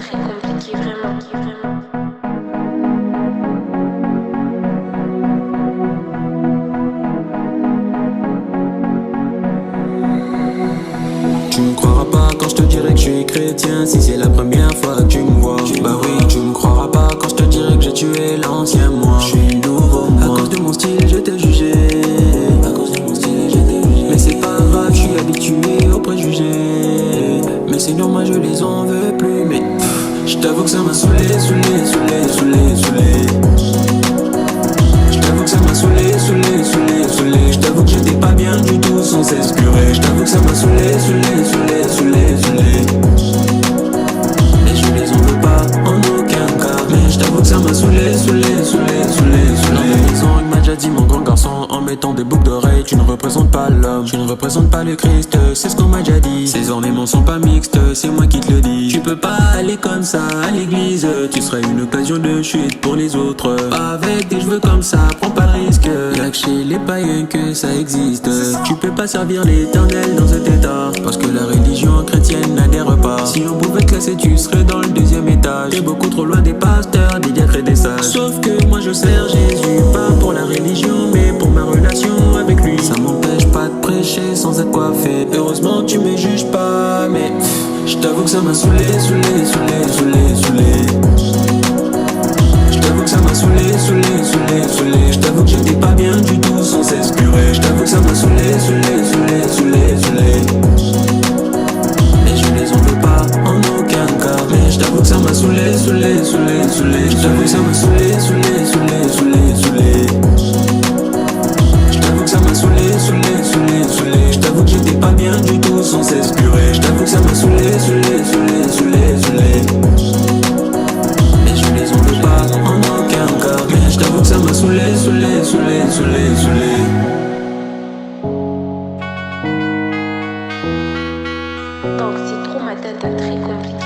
très compliqué, vraiment, vraiment. Tu me croiras pas quand je te dirai que je suis chrétien. Si c'est la première fois que tu me vois, bah oui, tu me croiras pas quand je te dirai que j'ai tué l'ancien moi. Je suis nouveau moi. À cause de mon style, je t'ai jugé. Mais c'est pas grave, je suis habitué aux préjugés. Mais c'est normal, je les en veux plus. Mais je t'avoue que ça m'a saoulé. Je t'avoue que ça m'a saoulé. Je t'avoue que j'étais pas bien du tout sans cesse purée. Je t'avoue que ça m'a saoulé. Et je les en veux pas en aucun cas. Mais je t'avoue que ça m'a saoulé. Dans la maison, il m'a déjà dit mon grand garçon, en mettant des boucles d'oreilles, tu ne représentes pas l'homme, tu ne représentes pas le Christ, c'est ce qu'on m'a déjà dit. Ces ornements sont pas mixtes, c'est moi qui te le dis. Tu peux pas aller comme ça à l'église, tu serais une occasion de chute pour les autres. Avec des cheveux comme ça, prends pas de risque. Y'a que chez les païens que ça existe. Tu peux pas servir l'éternel dans cet état, parce que la religion chrétienne n'adhère pas. Si on pouvait te classer, tu serais dans le deuxième étage. T'es beaucoup trop loin des pasteurs, des diacres et des sages. Sauf que moi je sers Jésus, pas pour la religion, mais pour ma relation avec lui. Ça m'empêche pas de prêcher sans être coiffé. Heureusement tu me juges pas, mais je t'avoue que ça m'a saoulé. Je t'avoue que ça m'a saoulé. Je t'avoue que j'étais pas bien du tout sans cesse purée. Je t'avoue que ça m'a saoulé. Et je les en veux pas en aucun cas. Mais je t'avoue que ça m'a saoulé. Je t'avoue que ça m'a saoulé. Je t'avoue que ça m'a saoulé. Je t'avoue que j'étais pas bien du tout sans cesse purée. Je t'avoue que ça m'a saoulé. Et je les en veux pas en aucun cas. Mais je t'avoue que ça m'a saoulé. Donc c'est trop ma tête, très compliqué.